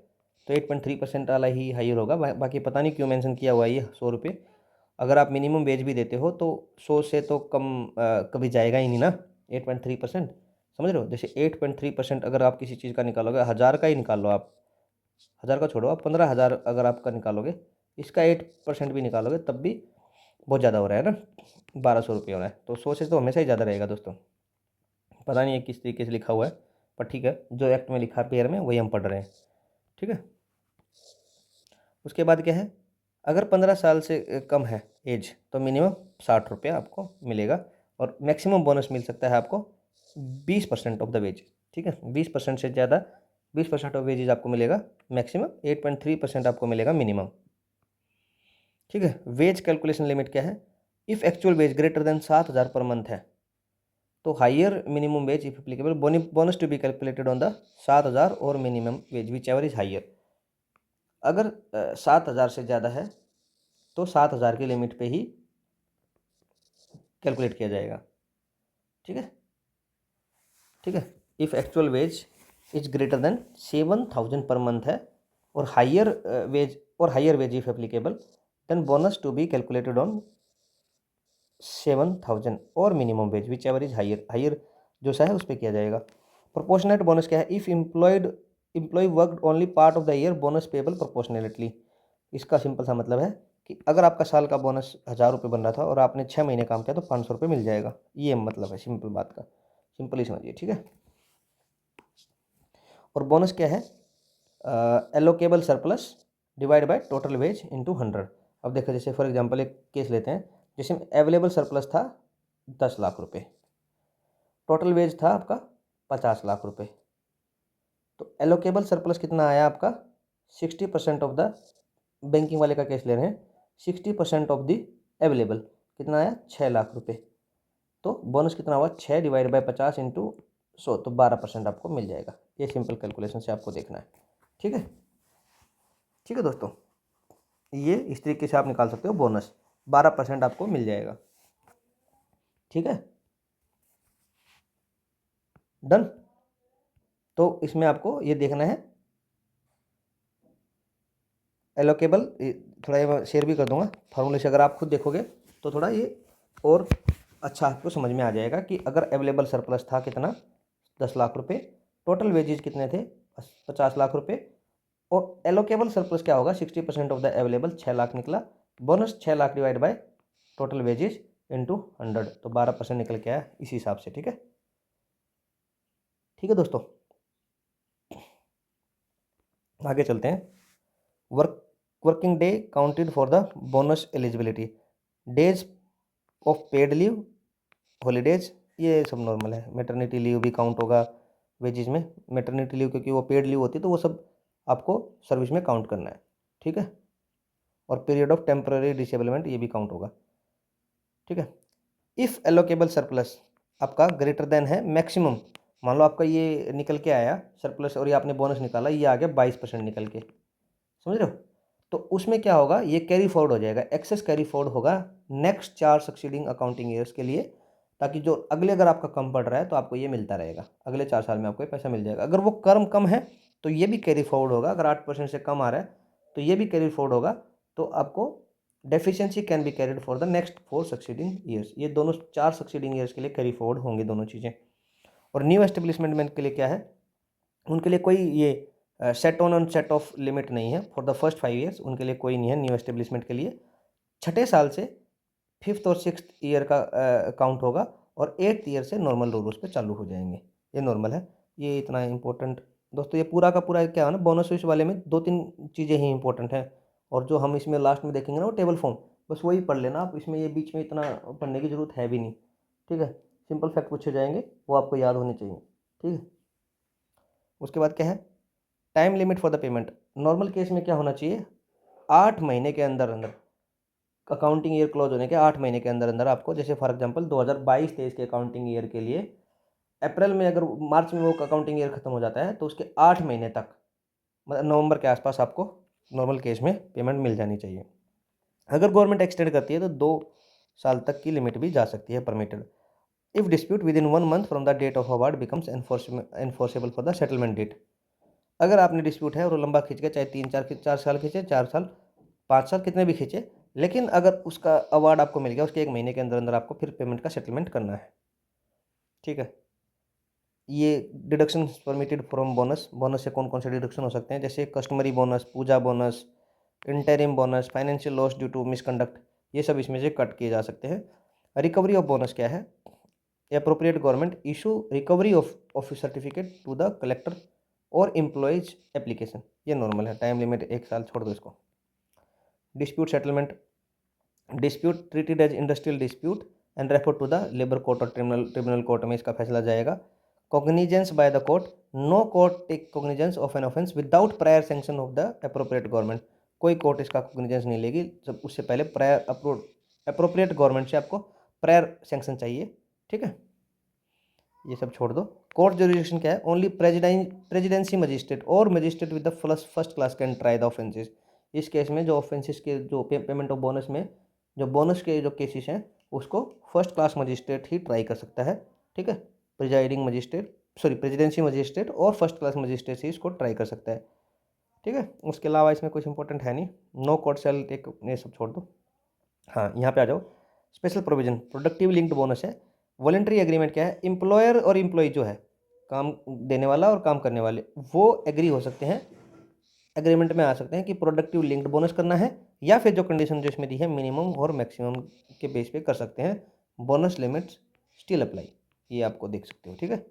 तो 8.3% वाला ही हाइयर होगा, बाकी पता नहीं क्यों मेंशन किया हुआ है ये 100 रुपये। अगर आप मिनिमम वेज भी देते हो तो 100 से तो कम कभी जाएगा ही नहीं ना 8.3%, समझ रहे हो। जैसे 8.3% अगर आप किसी चीज़ का निकालोगे, 1000 का ही निकाल लो आप, 1000 का छोड़ो आप, 15,000 अगर आपका निकालोगे, इसका 8% भी निकालोगे तब भी बहुत ज़्यादा हो रहा है ना, 1200 रुपये हो रहा है। तो 100 से तो हमेशा ही ज़्यादा रहेगा दोस्तों। पता नहीं है किस तरीके से लिखा हुआ है, पर ठीक है, जो एक्ट में लिखा है पेयर में वही हम पढ़ रहे हैं। ठीक है, उसके बाद क्या है, अगर 15 साल से कम है एज तो मिनिमम 60 रुपये आपको मिलेगा, और मैक्सिमम बोनस मिल सकता है आपको 20% ऑफ द वेज। ठीक है, 20% से ज़्यादा, 20% ऑफ वेजेज आपको मिलेगा मैक्सिमम, 8.3% आपको मिलेगा मिनिमम। ठीक है, वेज कैलकुलेशन लिमिट क्या है, if actual wage greater than 7,000 per month है तो higher minimum wage if applicable, bonus to be calculated on the 7,000 और minimum wage whichever is higher. अगर 7,000 से ज़्यादा है तो 7,000 की लिमिट पे ही कैलकुलेट किया जाएगा। ठीक है, ठीक है, if actual wage is greater than 7,000 per month है, और higher wage if applicable, then bonus to be calculated on 7,000 और minimum wage whichever is higher, higher जो सा है उस पर किया जाएगा। प्रोपोर्शनेट बोनस क्या है, if employee worked only part of the year bonus payable proportionately. इसका सिंपल सा मतलब है कि अगर आपका साल का बोनस 1,000 रुपये बन रहा था और आपने 6 महीने काम किया तो 500 रुपये मिल जाएगा। ये मतलब है सिंपल बात का, सिंपल ही समझिए। ठीक है, और बोनस क्या है, allocable surplus divide by total wage into 100। अब देखो, जैसे फॉर एग्जांपल एक केस लेते हैं, जैसे अवेलेबल सरप्लस था 10 लाख रुपए, टोटल वेज था आपका 50 लाख रुपए, तो एलोकेबल सरप्लस कितना आया आपका 60% ऑफ द, बैंकिंग वाले का केस ले रहे हैं, 60% ऑफ द अवेलेबल कितना आया 6 लाख रुपए। तो बोनस कितना हुआ 6 डिवाइड बाय 50 इंटू 100, तो 12% आपको मिल जाएगा। ये सिंपल कैलकुलेशन से आपको देखना है। ठीक है, ठीक है दोस्तों, ये इस तरीके से आप निकाल सकते हो, बोनस 12% आपको मिल जाएगा। ठीक है, डन। तो इसमें आपको ये देखना है एलोकेबल, थोड़ा ये मैं शेयर भी कर दूंगा फार्मूले से, अगर आप खुद देखोगे तो थोड़ा ये और अच्छा आपको समझ में आ जाएगा कि अगर अवेलेबल सरप्लस था कितना 10 लाख रुपए, टोटल वेजेज कितने थे 50 लाख रुपए, और एलोकेबल सरप्लस क्या होगा 60% ऑफ द अवेलेबल 6 लाख निकला, bonus 6 lakh divide by total wages into 100, तो 12% निकल के आया इस हिसाब से। ठीक है, ठीक है दोस्तों, आगे चलते हैं। Working day counted for the bonus eligibility, days of paid leave, holidays, ये सब नॉर्मल है। मैटरनिटी लीव भी काउंट होगा वेजेज में, मैटरनिटी लीव क्योंकि वो पेड लीव होती है तो वो सब आपको सर्विस में काउंट करना है। ठीक है, और पीरियड ऑफ टेम्पररी डिसेबलमेंट ये भी काउंट होगा। ठीक है, इफ़ एलोकेबल सरप्लस आपका ग्रेटर देन है मैक्सिमम, मान लो आपका ये निकल के आया सरप्लस और ये आपने बोनस निकाला, ये आ गया 22% निकल के, समझ रहे हो, तो उसमें क्या होगा, ये कैरी फॉरवर्ड हो जाएगा, एक्सेस कैरी फॉरवर्ड होगा नेक्स्ट 4 सक्सीडिंग अकाउंटिंग ईयर्स के लिए, ताकि जो अगले अगर आपका कम पड़ रहा है तो आपको ये मिलता रहेगा, अगले 4 साल में आपको ये पैसा मिल जाएगा। अगर वो कर्म कम है तो ये भी कैरी फॉरवर्ड होगा, अगर 8% से कम आ रहा है तो ये भी कैरी फॉरवर्ड होगा, तो आपको deficiency can be carried for the next 4 succeeding years, ये दोनों 4 सक्सीडिंग ईयर्स के लिए कैरी फॉरवर्ड होंगे दोनों चीज़ें। और न्यू एस्टेब्लिशमेंट में के लिए क्या है, उनके लिए कोई ये सेट ऑन और सेट ऑफ लिमिट नहीं है फॉर द फर्स्ट 5 ईयर्स, उनके लिए कोई नहीं है न्यू एस्टेब्लिशमेंट के लिए। छठे साल से 5th और 6th ईयर का काउंट होगा और 8th ईयर से नॉर्मल रूल्स पे चालू हो जाएंगे, ये नॉर्मल है। ये इतना इंपॉर्टेंट दोस्तों, ये पूरा का पूरा क्या है ना, बोनस स्विच वाले में 2-3 चीज़ें ही इंपॉर्टेंट हैं, और जो हम इसमें लास्ट में देखेंगे ना वो टेबल फॉर्म, बस वही पढ़ लेना आप, इसमें ये बीच में इतना पढ़ने की जरूरत है भी नहीं। ठीक है, सिंपल फैक्ट पूछे जाएंगे वो आपको याद होने चाहिए। ठीक है, उसके बाद क्या है, time limit for the payment. Normal case में क्या होना चाहिए, 8 महीने के अंदर अंदर, अकाउंटिंग ईयर क्लोज होने के 8 महीने के अंदर अंदर आपको, जैसे फॉर एग्जांपल 2022-23 के अकाउंटिंग ईयर के लिए अप्रैल में, अगर मार्च में वो अकाउंटिंग ईयर खत्म हो जाता है तो उसके 8 महीने तक, मतलब नवंबर के आसपास आपको नॉर्मल केस में पेमेंट मिल जानी चाहिए। अगर गवर्नमेंट एक्सटेंड करती है तो 2 साल तक की लिमिट भी जा सकती है permitted. If dispute within 1 month from the date of award becomes enforceable for the settlement date. अगर आपने डिस्प्यूट है और वो लंबा खींच गया, चाहे 3-4 साल खींचे, 4 साल, 5 साल, कितने भी खींचे, लेकिन अगर उसका अवार्ड आपको मिल गया उसके 1 महीने के अंदर अंदर आपको फिर पेमेंट का सेटलमेंट करना है। ठीक है, ये deduction permitted from bonus, bonus से कौन कौन से डिडक्शन हो सकते हैं, जैसे customary bonus, puja bonus, interim bonus, financial loss due to misconduct, ये सब इसमें से कट किए जा सकते हैं। रिकवरी ऑफ बोनस क्या है, appropriate government issue recovery of office certificate to the collector और एम्प्लॉयज एप्लीकेशन, ये नॉर्मल है, टाइम लिमिट 1 साल, छोड़ दो इसको। Dispute settlement, dispute treated as industrial dispute and refer to the labour court और ट्रिब्यूनल कोर्ट में इसका फैसला जाएगा। Cognizance by the court, no court take cognizance of an offence without prior sanction of the appropriate government, कोई court इसका cognizance नहीं लेगी, जब उससे पहले प्रायर अप्रोप्रिएट गवर्नमेंट से आपको प्रायर सैंक्शन चाहिए। ठीक है, ये सब छोड़ दो। कोर्ट जुरिडिक्शन क्या है, ओनली प्रेसिडेंसी मजिस्ट्रेट और magistrate with the first class can try the offences. इस केस में जो ऑफेंसेस के जो पेमेंट ऑफ बोनस में जो बोनस के जो केसेस हैं उसको फर्स्ट क्लास मजिस्ट्रेट ही ट्राई कर सकता है। ठीक है, presiding magistrate, sorry presidency magistrate और फर्स्ट क्लास मजिस्ट्रेट ही इसको ट्राई कर सकता है। ठीक है, उसके अलावा इसमें कुछ इंपॉर्टेंट है नहीं, नो कोर्ट शैल टेक, ये सब छोड़ दो। हाँ, यहाँ पे आ जाओ, special provision productive linked bonus है। वॉलेंट्री एग्रीमेंट क्या है, एम्प्लॉयर और एम्प्लॉय जो है, काम देने वाला और काम करने वाले, वो एग्री हो सकते हैं, एग्रीमेंट में आ सकते हैं कि प्रोडक्टिव लिंक्ड बोनस करना है, या फिर जो कंडीशन जो इसमें दी है मिनिमम और मैक्सिमम के बेस पे कर सकते हैं। बोनस लिमिट्स स्टिल अप्लाई, ये आपको देख सकते हो। ठीक है,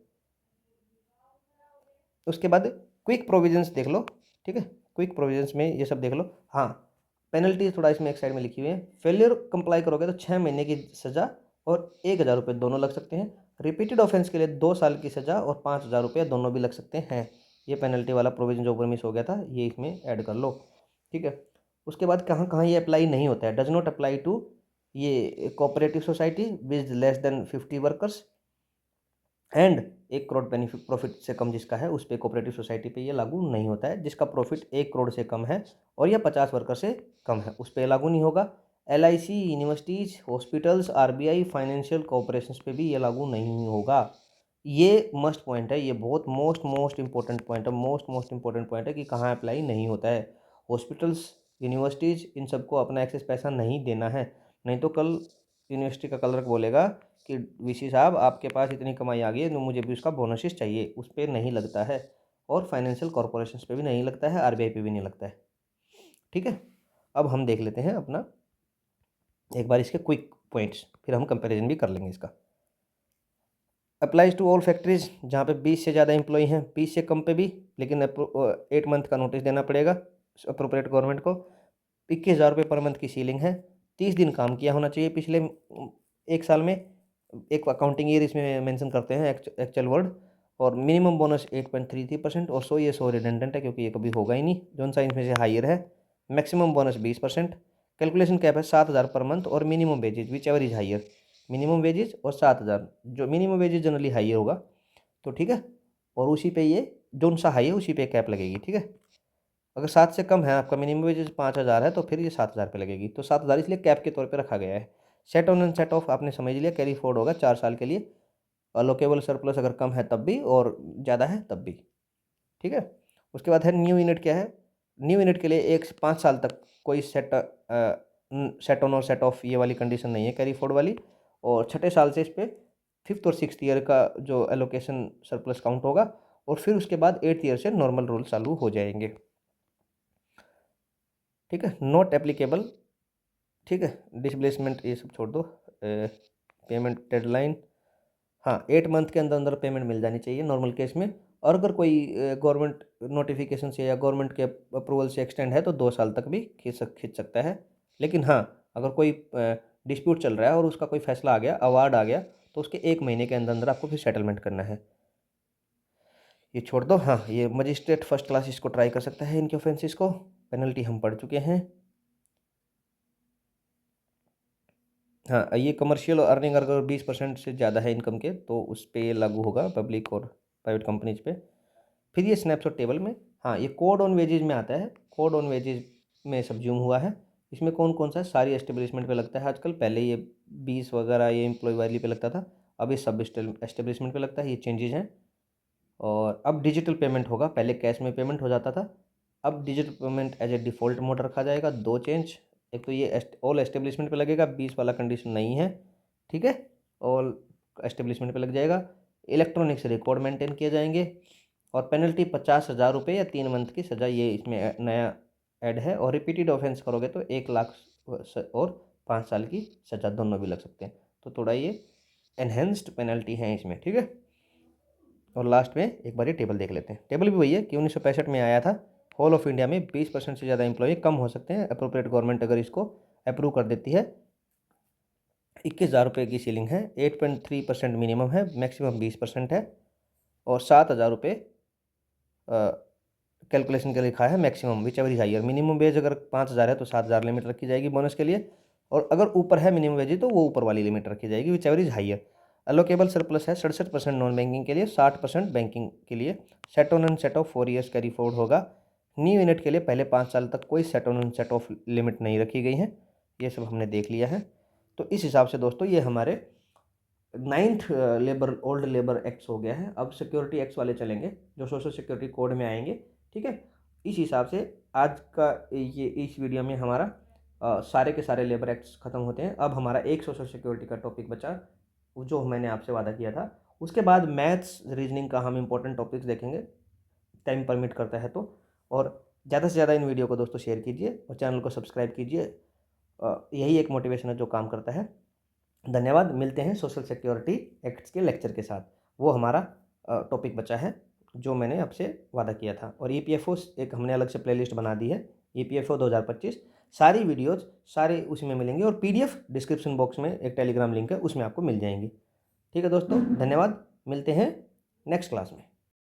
उसके बाद क्विक प्रोविजंस देख लो। ठीक है, क्विक प्रोविजंस में ये सब देख लो। हाँ, पेनल्टी थोड़ा इसमें एक साइड में लिखी हुई है, फेलियर कंप्लाई करोगे तो 6 महीने की सज़ा और 1,000 रुपये दोनों लग सकते हैं। रिपीटेड ऑफेंस के लिए 2 साल की सज़ा और 5,000 रुपये दोनों भी लग सकते हैं। ये पेनल्टी वाला प्रोविजन जो ऊपर मिस हो गया था ये इसमें ऐड कर लो। ठीक है, उसके बाद कहाँ कहाँ ये अप्लाई नहीं होता है, डज नॉट अप्लाई टू ये cooperative society with less than 50 workers and 1 crore benefit profit से कम जिसका है उस पर कोऑपरेटिव सोसाइटी पे ये लागू नहीं होता है। जिसका प्रॉफिट 1 करोड़ से कम है और या 50 वर्कर से कम है उस पर लागू नहीं होगा। LIC, universities, hospitals, RBI, financial corporations पे भी ये लागू नहीं होगा। ये मस्ट पॉइंट है, ये बहुत मोस्ट इंपॉर्टेंट पॉइंट है, मोस्ट इंपॉर्टेंट पॉइंट है कि कहाँ अप्लाई नहीं होता है। हॉस्पिटल्स, यूनिवर्सिटीज़, इन सबको अपना एक्सेस पैसा नहीं देना है, नहीं तो कल यूनिवर्सिटी का क्लर्क बोलेगा कि VC साहब आपके पास इतनी कमाई आ गई है तो मुझे भी उसका बोनसेस चाहिए, उस पर नहीं लगता है। और फाइनेंशियल कॉरपोरेशंस पे भी नहीं लगता है, RBI पे भी नहीं लगता है। ठीक है, अब हम देख लेते हैं अपना एक बार इसके क्विक पॉइंट्स, फिर हम कंपैरिजन भी कर लेंगे इसका। अप्लाइज टू ऑल फैक्ट्रीज जहाँ पे 20 से ज़्यादा एम्प्लॉई हैं, 20 से कम पे भी, लेकिन 8 मंथ का नोटिस देना पड़ेगा अप्रोप्रिएट गवर्नमेंट को। 21,000 रुपये पर मंथ की सीलिंग है। 30 दिन काम किया होना चाहिए पिछले 1 साल में। एक अकाउंटिंग ईयर इसमें मेंशन करते हैं एक्चुअल वर्ड। और मिनिमम बोनस 8.33% और सो रिडेंडेंट है क्योंकि ये कभी होगा ही नहीं, जोन सा इनमें से हायर है। Maximum bonus 20%। कैलकुलेशन कैप है 7,000 पर मंथ और minimum wages whichever is higher, minimum wages और 7,000, जो मिनिमम वेजेज जनरली हाई होगा तो ठीक है, और उसी पे ये जोन सा हाई है उसी पे कैप लगेगी, ठीक है। अगर 7 से कम है आपका मिनिमम वेजेज 5,000 है तो फिर ये 7,000 पे लगेगी, तो 7,000 इसलिए कैप के तौर पे रखा गया है। Set on and set of आपने समझ लिया, कैरी फॉरवर्ड होगा 4 साल के लिए। अलोकेबल सरप्लस अगर कम है तब भी और ज़्यादा है तब भी, ठीक है। उसके बाद है न्यू यूनिट। क्या है न्यू यूनिट के लिए 1 से 5 साल तक कोई सेट ऑन और सेट ऑफ ये वाली कंडीशन नहीं है कैरी फॉरवर्ड वाली, और छठे साल से इस पर 5th और 6th ईयर का जो एलोकेशन सरप्लस काउंट होगा, और फिर उसके बाद 8th ईयर से नॉर्मल रूल चालू हो जाएंगे, ठीक है। नॉट एप्लीकेबल, ठीक है। डिसप्लेसमेंट ये सब छोड़ दो। पेमेंट डेडलाइन, हाँ 8 मंथ के अंदर अंदर पेमेंट मिल जानी चाहिए नॉर्मल केस में। और अगर कोई गवर्नमेंट नोटिफिकेशन से या गवर्नमेंट के अप्रूवल से एक्सटेंड है तो 2 साल तक भी खींच सकता है। लेकिन हाँ, अगर कोई डिस्प्यूट चल रहा है और उसका कोई फैसला आ गया, अवार्ड आ गया, तो उसके 1 महीने के अंदर अंदर आपको फिर सेटलमेंट करना है। ये छोड़ दो। हाँ, ये मजिस्ट्रेट फर्स्ट क्लास इसको ट्राई कर सकता है, इनके ऑफेंसेस को। पेनल्टी हम पढ़ चुके हैं। हाँ, ये कमर्शियल अर्निंग अगर 20% से ज़्यादा है इनकम के तो उस पर ये लागू होगा, पब्लिक और प्राइवेट कंपनीज पे। फिर ये स्नैपशॉट टेबल में, हाँ ये कोड ऑन वेजेज में आता है। कोड ऑन वेजेज में सब्ज्यूम हुआ है। इसमें कौन कौन सा सारी एस्टेब्लिशमेंट पे लगता है आजकल। पहले ये 20 वगैरह ये एम्प्लॉय वाली पे लगता था, अब ये सब एस्टेब्लिशमेंट पे लगता है। ये चेंजेज हैं। और अब डिजिटल पेमेंट होगा, पहले कैश में पेमेंट हो जाता था, अब digital payment as a default mode रखा जाएगा। 2 चेंज, एक तो ये ऑल एस्टेब्लिशमेंट पे लगेगा, 20 वाला कंडीशन नहीं है, ठीक है। ऑल एस्टेब्लिशमेंट पे लग जाएगा। इलेक्ट्रॉनिक्स रिकॉर्ड मेंटेन किए जाएंगे। और पेनल्टी 50,000 रुपये या 3 मंथ की सज़ा, ये इसमें नया ऐड है। और रिपीटेड ऑफेंस करोगे तो 1 लाख और 5 साल की सज़ा दोनों भी लग सकते हैं। तो थोड़ा ये एनहेंस्ड पेनल्टी है इसमें, ठीक है। और लास्ट में एक बार ये टेबल देख लेते हैं। टेबल भी वही है कि 1965 में आया था। होल ऑफ इंडिया में 20% से ज़्यादा एम्प्लॉय कम हो सकते हैं, अप्रोप्रिएट गवर्नमेंट अगर इसको अप्रूव कर देती है। 21,000 रुपये की सीलिंग है। 8.3% मिनिमम है, मैक्सिमम 20% है। और 7,000 रुपये कैलकुलेशन के लिखा है maximum whichever is higher. Minimum wage अगर 5,000 है तो 7,000 लिमिट रखी जाएगी बोनस के लिए, और अगर ऊपर है मिनिमम वेज तो वो ऊपर वाली लिमिट रखी जाएगी whichever is higher. Allocable surplus है 67% नॉन बैंकिंग के लिए, 60% बैंकिंग के लिए। Set on and set of 4 years carry forward होगा। न्यू यूनिट के लिए पहले 5 साल तक कोई set on and set of limit नहीं रखी गई है। ये सब हमने देख लिया है। तो इस हिसाब से दोस्तों ये हमारे 9th ओल्ड लेबर एक्ट्स हो गया है। अब सिक्योरिटी एक्ट्स वाले चलेंगे जो सोशल सिक्योरिटी कोड में आएंगे, ठीक है। इस हिसाब से आज का ये इस वीडियो में हमारा सारे के सारे लेबर एक्ट्स ख़त्म होते हैं। अब हमारा एक सोशल सिक्योरिटी का टॉपिक बचा जो मैंने आपसे वादा किया था। उसके बाद मैथ्स रीजनिंग का हम इंपॉर्टेंट टॉपिक्स देखेंगे, टाइम परमिट करता है तो। और ज़्यादा से ज़्यादा इन वीडियो को दोस्तों शेयर कीजिए और चैनल को सब्सक्राइब कीजिए। यही एक मोटिवेशन है जो काम करता है। धन्यवाद। मिलते हैं सोशल सिक्योरिटी एक्ट्स के लेक्चर के साथ। वो हमारा टॉपिक बचा है जो मैंने आपसे वादा किया था। और EPFO एक हमने अलग से प्लेलिस्ट बना दी है, EPFO 2025। सारी वीडियोज़ सारे उसमें मिलेंगे और PDF डिस्क्रिप्शन बॉक्स में एक टेलीग्राम लिंक है उसमें आपको मिल जाएंगी। ठीक है दोस्तों, धन्यवाद। मिलते हैं नेक्स्ट क्लास में।